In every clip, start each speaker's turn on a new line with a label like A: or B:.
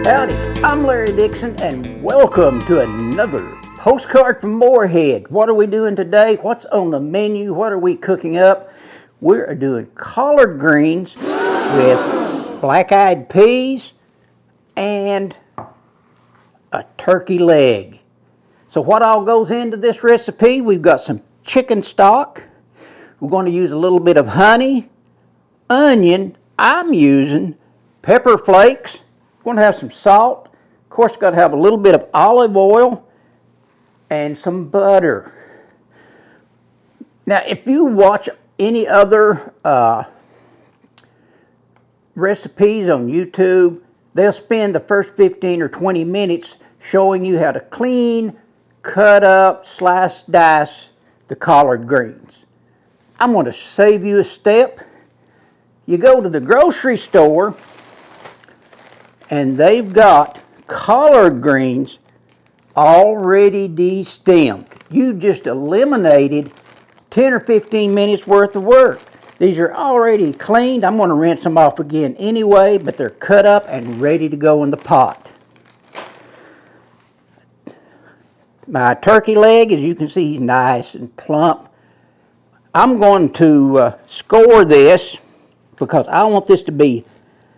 A: Howdy, I'm Larry Dixon and welcome to another postcard from Moorhead. What are we doing today? What's on the menu? What are we cooking up? We're doing collard greens with black-eyed peas and a turkey leg. So what all goes into this recipe? We've got some chicken stock. We're going to use a little bit of honey, onion. I'm using pepper flakes. We're going to have some salt. Of course, got to have a little bit of olive oil and some butter. Now, if you watch any other recipes on YouTube, they'll spend the first 15 or 20 minutes showing you how to clean, cut up, slice, dice the collard greens. I'm going to save you a step. You go to the grocery store and they've got collard greens already destemmed. You just eliminated 10 or 15 minutes worth of work. These are already cleaned. I'm going to rinse them off again anyway, but they're cut up and ready to go in the pot. My turkey leg, as you can see, is nice and plump. I'm going to score this because I want this to be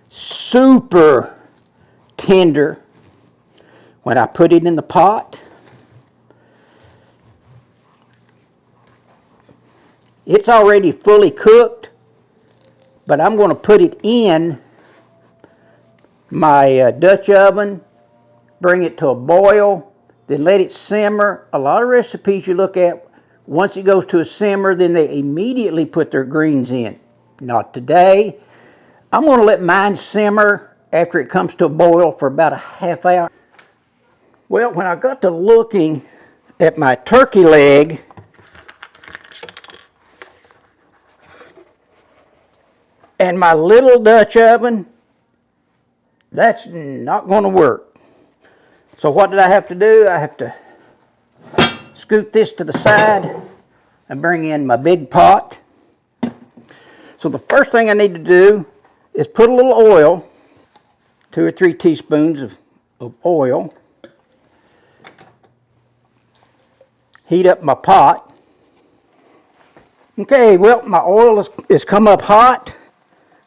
A: super tender when I put it in the pot. It's already fully cooked, but I'm going to put it in my Dutch oven, bring it to a boil, then let it simmer. A lot of recipes you look at, once it goes to a simmer, then they immediately put their greens in. Not today. I'm going to let mine simmer after it comes to a boil for about a half hour. Well, when I got to looking at my turkey leg, and my little Dutch oven, that's not going to work. So what did I have to do? I have to scoot this to the side and bring in my big pot. So the first thing I need to do is put a little oil, 2 or 3 teaspoons of oil. Heat up my pot. Okay, well, my oil is come up hot,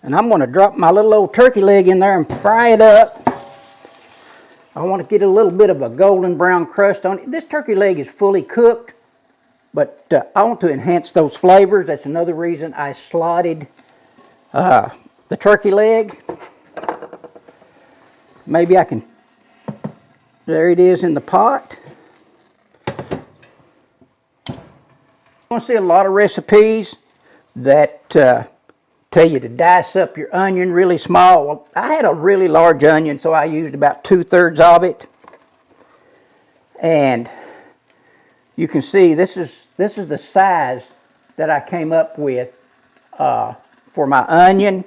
A: and I'm going to drop my little old turkey leg in there and fry it up. I want to get a little bit of a golden brown crust on it. This turkey leg is fully cooked, but I want to enhance those flavors. That's another reason I slotted the turkey leg. Maybe I can, there it is in the pot. You're going to see a lot of recipes that tell you to dice up your onion really small. Well, I had a really large onion, so I used about 2/3 of it. And you can see this is the size that I came up with for my onion.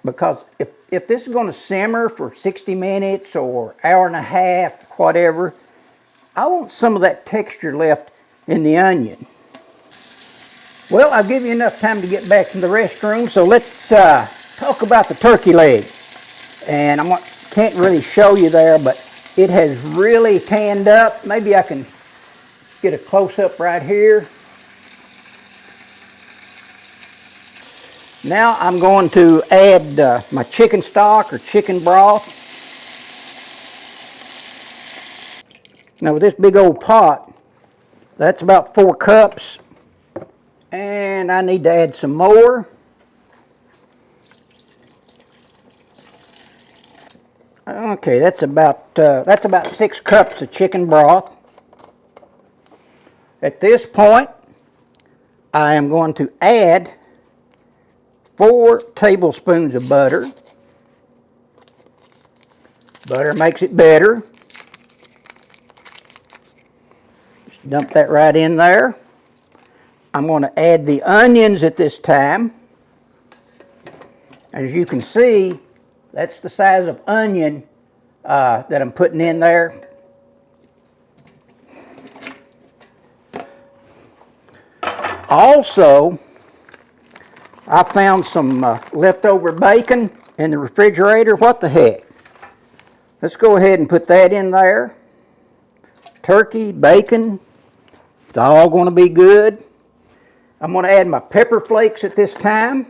A: Because if this is going to simmer for 60 minutes or hour and a half, whatever, I want some of that texture left in the onion. Well, I'll give you enough time to get back from the restroom, so let's talk about the turkey leg. And can't really show you there, but it has really tanned up. Maybe I can get a close-up right here. Now I'm going to add my chicken stock or chicken broth. Now with this big old pot, that's about 4 cups. And I need to add some more. Okay, that's about 6 cups of chicken broth. At this point, I am going to add 4 tablespoons of butter. Butter makes it better. Just dump that right in there. I'm going to add the onions at this time. As you can see, that's the size of onion that I'm putting in there. Also, I found some leftover bacon in the refrigerator. What the heck? Let's go ahead and put that in there. Turkey, bacon, it's all going to be good. I'm going to add my pepper flakes at this time.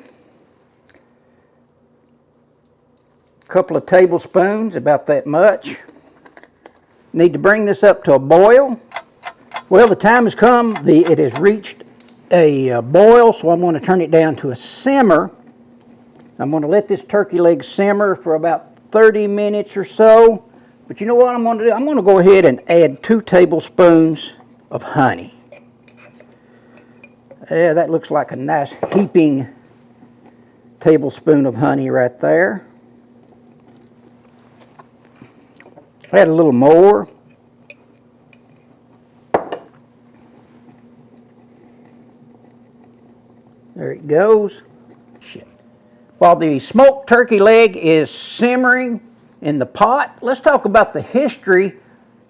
A: A couple of tablespoons, about that much. Need to bring this up to a boil. Well, the time has come. It has reached a boil, so I'm going to turn it down to a simmer. I'm going to let this turkey leg simmer for about 30 minutes or so. But you know what I'm going to do? I'm going to go ahead and add 2 tablespoons of honey. Yeah, that looks like a nice heaping tablespoon of honey right there. Add a little more. There it goes. While the smoked turkey leg is simmering in the pot, let's talk about the history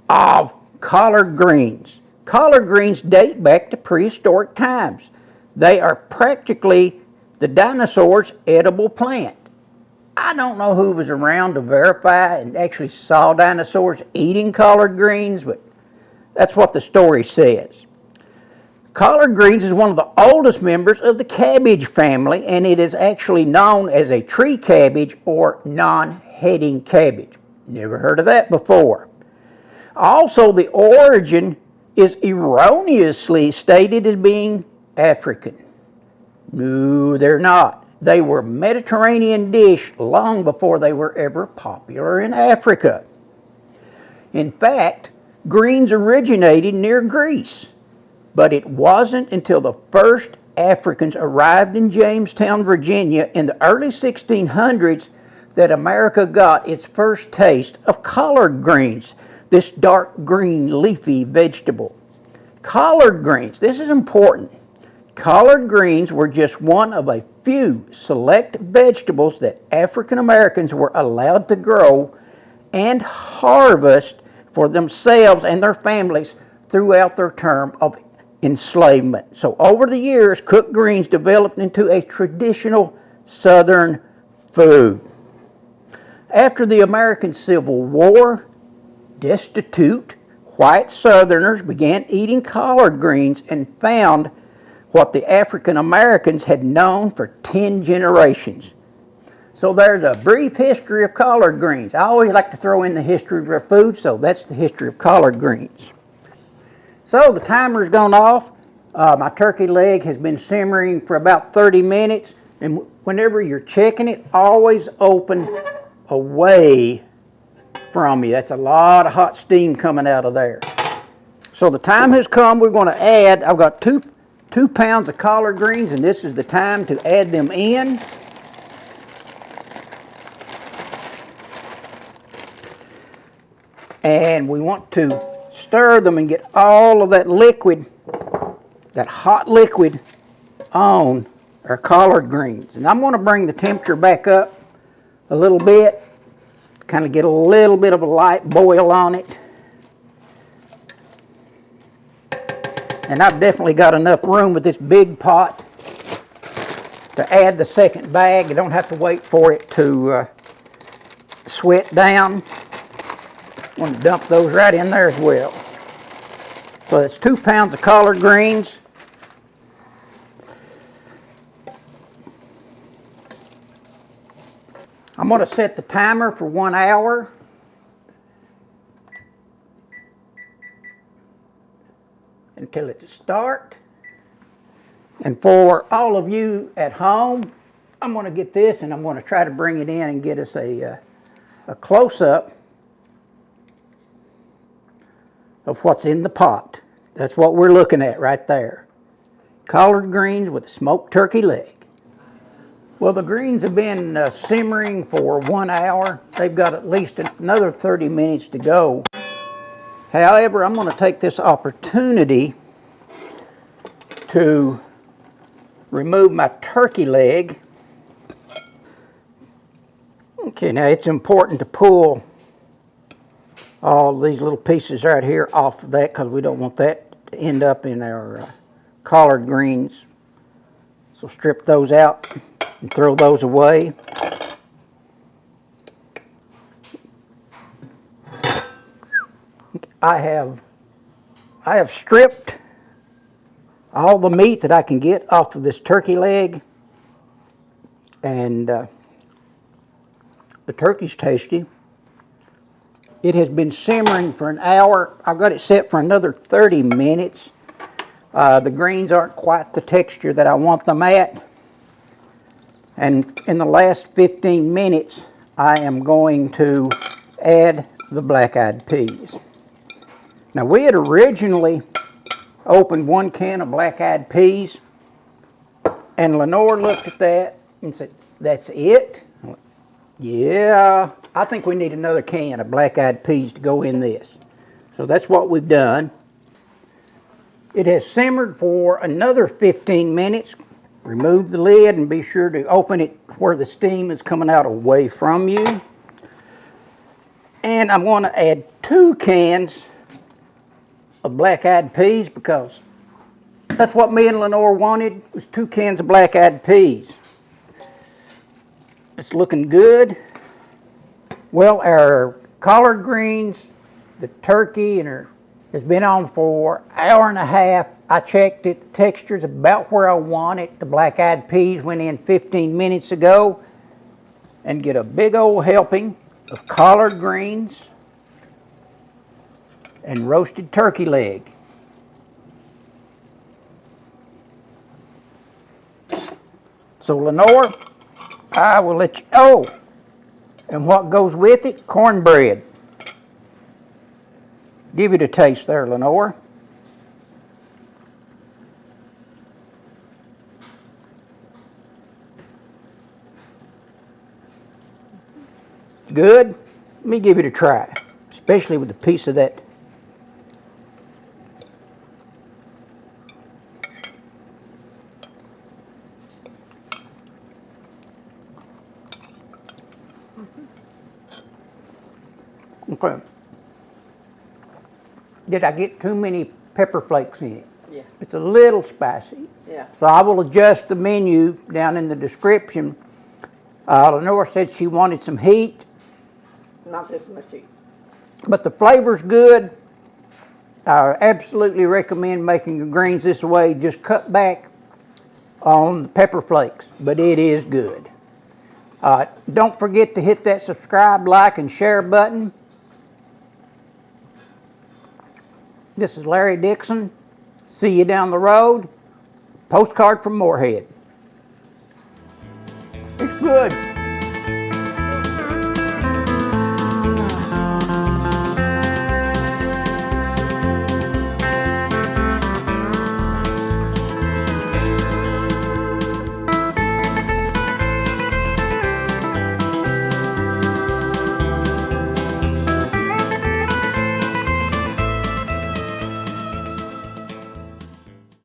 A: of collard greens. Collard greens date back to prehistoric times. They are practically the dinosaurs' edible plant. I don't know who was around to verify and actually saw dinosaurs eating collard greens, but that's what the story says. Collard greens is one of the oldest members of the cabbage family, and it is actually known as a tree cabbage or non-heading cabbage. Never heard of that before. Also, the origin is erroneously stated as being African. No, they're not. They were a Mediterranean dish long before they were ever popular in Africa. In fact, greens originated near Greece. But it wasn't until the first Africans arrived in Jamestown, Virginia in the early 1600s that America got its first taste of collard greens, this dark green leafy vegetable. Collard greens, this is important. Collard greens were just one of a few select vegetables that African Americans were allowed to grow and harvest for themselves and their families throughout their term of enslavement. So over the years, cooked greens developed into a traditional Southern food. After the American Civil War, destitute white Southerners began eating collard greens and found what the African Americans had known for 10 generations. So there's a brief history of collard greens. I always like to throw in the history of our food, so that's the history of collard greens. So the timer's gone off. My turkey leg has been simmering for about 30 minutes. And whenever you're checking it, always open away from you. That's a lot of hot steam coming out of there. So the time has come. We're going to add, I've got two pounds of collard greens, and this is the time to add them in. And we want to stir them and get all of that liquid, that hot liquid, on our collard greens. And I'm going to bring the temperature back up a little bit, kind of get a little bit of a light boil on it. And I've definitely got enough room with this big pot to add the second bag. You don't have to wait for it to sweat down. I'm going to dump those right in there as well. So that's 2 pounds of collard greens. I'm going to set the timer for 1 hour. Until it starts. And for all of you at home, I'm going to get this and I'm going to try to bring it in and get us a close-up of what's in the pot. That's what we're looking at right there. Collard greens with a smoked turkey leg. Well, the greens have been simmering for 1 hour. They've got at least another 30 minutes to go. However, I'm going to take this opportunity to remove my turkey leg. Okay, now it's important to pull all these little pieces right here off of that because we don't want that to end up in our collard greens. So strip those out and throw those away. I have stripped all the meat that I can get off of this turkey leg, and the turkey's tasty. It has been simmering for an hour. I've got it set for another 30 minutes. The greens aren't quite the texture that I want them at. And in the last 15 minutes, I am going to add the black-eyed peas. Now, we had originally opened 1 can of black-eyed peas, and Lenore looked at that and said, "That's it?" I went, "Yeah, I think we need another can of black-eyed peas to go in this." So that's what we've done. It has simmered for another 15 minutes. Remove the lid and be sure to open it where the steam is coming out away from you. And I'm going to add 2 cans of black-eyed peas because that's what me and Lenore wanted, was 2 cans of black-eyed peas. It's looking good. Well, our collard greens, the turkey, has been on for an hour and a half. I checked it. The texture's about where I want it. The black-eyed peas went in 15 minutes ago. And get a big old helping of collard greens and roasted turkey leg. So Lenore, I will let you, oh, and what goes with it? Cornbread. Give it a taste there, Lenore. Good? Let me give it a try, especially with a piece of that. Okay. Did I get too many pepper flakes in it?
B: Yeah.
A: It's a little spicy.
B: Yeah.
A: So I will adjust the menu down in the description. Lenore said she wanted some heat.
B: Not this much heat.
A: But the flavor's good. I absolutely recommend making your greens this way. Just cut back on the pepper flakes, but it is good. Don't forget to hit that subscribe, like, and share button. This is Larry Dixon. See you down the road. Postcard from Morehead. It's good.